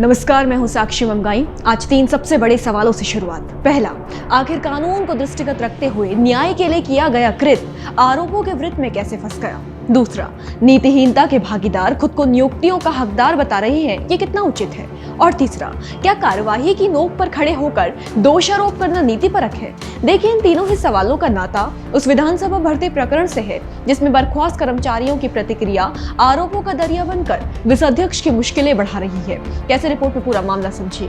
नमस्कार, मैं हूं साक्षी ममगाई। आज 3 सबसे बड़े सवालों से शुरुआत। पहला, आखिर कानून को दृष्टिगत रखते हुए न्याय के लिए किया गया कृत्य आरोपों के वृत्त में कैसे फंस गया। दूसरा, नीतिहीनता के भागीदार खुद को नियुक्तियों का हकदार बता रहे हैं, ये कितना उचित है। और तीसरा, क्या कार्यवाही की नोक पर खड़े होकर दोषारोप करना नीतिपरक है। देखिए, इन तीनों ही सवालों का नाता उस विधानसभा भर्ती प्रकरण से है जिसमें बर्खास्त कर्मचारियों की प्रतिक्रिया आरोपों का दरिया बनकर विस अध्यक्ष की मुश्किलें बढ़ा रही है। कैसे, रिपोर्ट में पूरा मामला समझिए।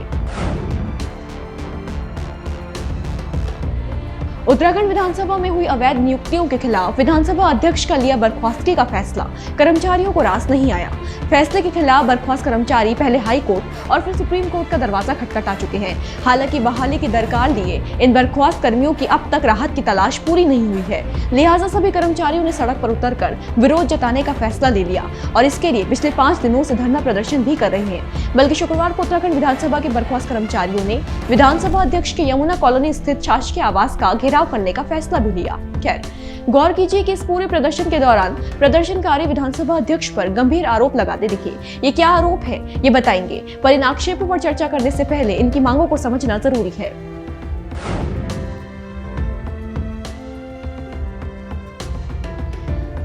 उत्तराखंड विधानसभा में हुई अवैध नियुक्तियों के खिलाफ विधानसभा अध्यक्ष का लिया बर्खास्तगी का फैसला कर्मचारियों को रास नहीं आया। फैसले के खिलाफ बर्खास्त कर्मचारी पहले हाई कोर्ट और फिर सुप्रीम कोर्ट का दरवाजा खटखटा चुके हैं। हालांकि बहाली की दरकार लिए इन बर्खास्त कर्मियों की अब तक राहत की तलाश पूरी नहीं हुई है, लिहाजा सभी कर्मचारियों ने सड़क पर उतरकर विरोध जताने का फैसला ले लिया और इसके लिए पिछले 5 दिनों से धरना प्रदर्शन भी कर रहे हैं। बल्कि शुक्रवार को उत्तराखंड विधानसभा के बर्खास्त कर्मचारियों ने विधानसभा अध्यक्ष के यमुना कॉलोनी स्थित शासकीय आवास का घेराव करने का फैसला भी लिया। खैर, गौर कीजिए कि इस पूरे प्रदर्शन के दौरान प्रदर्शनकारी विधानसभा अध्यक्ष पर गंभीर आरोप लगाते दिखे। ये क्या आरोप है, ये बताएंगे, पर इन आक्षेपों पर चर्चा करने से पहले इनकी मांगों को समझना जरूरी है।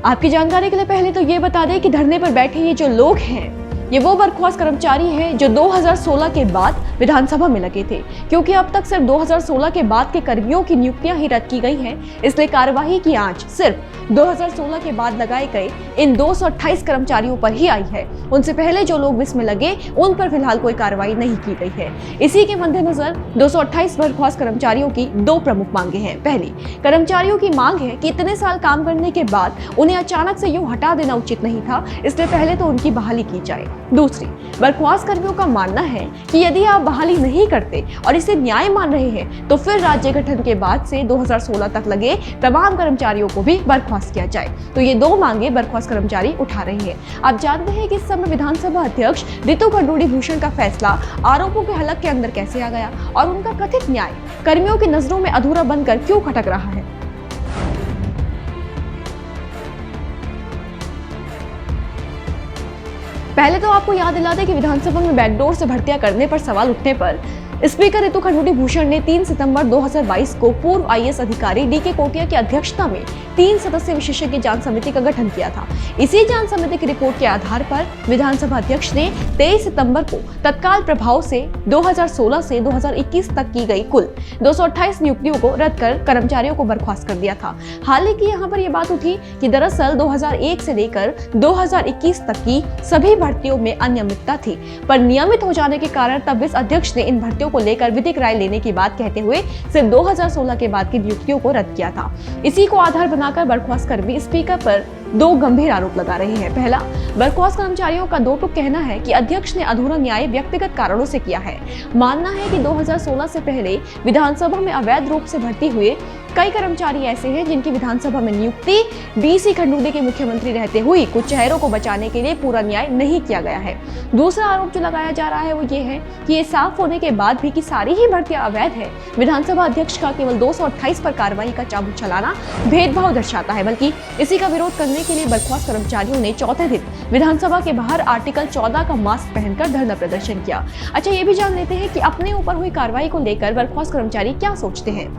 आपकी जानकारी के लिए पहले तो ये बता दें कि धरने पर बैठे ये जो लोग हैं, ये वो बर्खास्त कर्मचारी हैं जो 2016 के बाद विधानसभा में लगे थे। क्योंकि अब तक सिर्फ 2016 के बाद के कर्मियों की नियुक्तियां ही रद्द की गई हैं, इसलिए कार्यवाही की आंच सिर्फ 2016 के बाद लगाए गए इन 228 कर्मचारियों पर ही आई है। उनसे पहले जो लोग इसमें लगे उन पर फिलहाल कोई कार्रवाई नहीं की गई है। इसी के मद्देनजर 228 बर्खास्त कर्मचारियों की 2 प्रमुख मांगे हैं। पहली, कर्मचारियों की मांग है कि इतने साल काम करने के बाद उन्हें अचानक से यूं हटा देना उचित नहीं था, इसलिए पहले तो उनकी बहाली की जाए। दूसरी, बर्खास्त कर्मियों का मानना है कि यदि आप बहाली नहीं करते और इसे न्याय मान रहे हैं तो फिर राज्य गठन के बाद से 2016 तक लगे तमाम कर्मचारियों को भी बर्खास्त किया जाए। तो ये 2 मांगे बर्खास्त कर्मचारी उठा रहे हैं। आप जानते हैं कि इस समय विधानसभा अध्यक्ष रितु खंडूड़ी भूषण का फैसला आरोपों के हलक के अंदर कैसे आ गया और उनका कथित न्याय कर्मियों की नजरों में अधूरा बनकर क्यों खटक रहा है। पहले तो आपको याद दिला दें कि विधानसभा में बैकडोर से भर्तियां करने पर सवाल उठने पर स्पीकर रितु खंडूड़ी भूषण ने 3 सितंबर 2022 को पूर्व आईएएस अधिकारी डीके कोटिया की अध्यक्षता में 3 सदस्यीय विशेषज्ञ जांच समिति का गठन किया था। इसी जांच समिति की रिपोर्ट के आधार पर विधानसभा अध्यक्ष ने 23 सितंबर को तत्काल प्रभाव से 2016 से 2021 तक की गई कुल 228 नियुक्तियों को रद्द कर कर्मचारियों को बर्खास्त कर दिया था। हालांकि यहाँ पर यह बात उठी कि दरअसल 2001 से लेकर 2021 तक की सभी भर्तियों में अनियमितता थी, पर नियमित हो जाने के कारण तब विस अध्यक्ष ने इन भर्तियों को लेकर विधिक राय लेने की बात कहते हुए सिर्फ 2016 के बाद की नियुक्तियों को रद्द किया था। इसी को आधार बनाकर बर्खास्त कर्मी स्पीकर पर 2 गंभीर आरोप लगा रहे हैं। पहला, बर्खास्त कर्मचारियों का 2 टूक कहना है कि अध्यक्ष ने अधूरा न्याय व्यक्तिगत कारणों से किया है। मानना है कि 2016 से पहले विधानसभा में अवैध रूप से भर्ती हुए कई कर्मचारी ऐसे हैं जिनकी विधानसभा में नियुक्ति बीसी खंडूड़ी के मुख्यमंत्री रहते हुए कुछ चेहरों को बचाने के लिए पूरा न्याय नहीं किया गया है। दूसरा आरोप जो लगाया जा रहा है वो ये है कि ये साफ होने के बाद भी कि सारी ही भर्तियां अवैध है, विधानसभा अध्यक्ष का केवल 228 पर कार्रवाई का चाबुक चलाना भेदभाव दर्शाता है। बल्कि इसी का विरोध करने के लिए बर्खास्त कर्मचारियों ने चौथे दिन विधानसभा के बाहर आर्टिकल 14 का मास्क पहनकर धरना प्रदर्शन किया। अच्छा, ये भी जान लेते हैं कि अपने ऊपर हुई कार्रवाई को लेकर बर्खास्त कर्मचारी क्या सोचते हैं।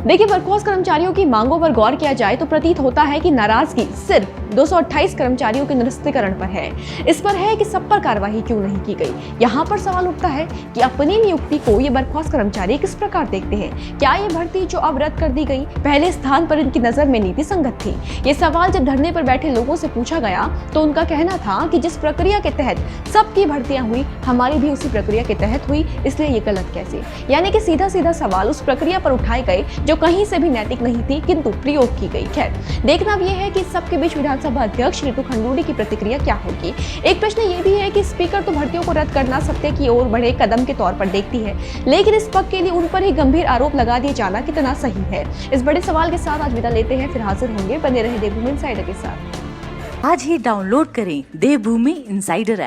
देखिए, बर्खास्त कर्मचारियों की मांगों पर गौर किया जाए तो प्रतीत होता है कि नाराजगी सिर्फ 228 कर्मचारियों के निरस्तीकरण पर है। इस पर है कि सब पर कार्रवाई क्यों नहीं की गई। यहाँ पर सवाल उठता है कि अपनी नियुक्ति को ये बर्खास्त कर्मचारी किस प्रकार देखते हैं। क्या ये भर्ती जो अब रद्द कर दी गई पहले स्थान पर इनकी नजर में नीति संगत थी। ये सवाल जब धरने पर बैठे लोगों से पूछा गया तो उनका कहना था कि जिस प्रक्रिया के तहत सबकी भर्तियां हुई, हमारी भी उसी प्रक्रिया के तहत हुई, इसलिए ये गलत कैसे। यानी कि सीधा सीधा सवाल उस प्रक्रिया पर उठाए गए जो कहीं से भी नैतिक नहीं थी किंतु प्रयोग की गई। खैर, देखना अब यह है कि सबके बीच विधानसभा अध्यक्ष रितु खंडूड़ी की प्रतिक्रिया क्या होगी। एक प्रश्न ये भी है कि स्पीकर तो भर्तियों को रद्द करना सत्य की ओर बढ़े कदम के तौर पर देखती है, लेकिन इस पक्ष के लिए उन पर ही गंभीर आरोप लगा दिए जाना कितना सही है। इस बड़े सवाल के साथ आज विदा लेते हैं, फिर हाजिर होंगे। बने रहे देवभूमि इनसाइडर के साथ। आज ही डाउनलोड करें देवभूमि इनसाइडर ऐप।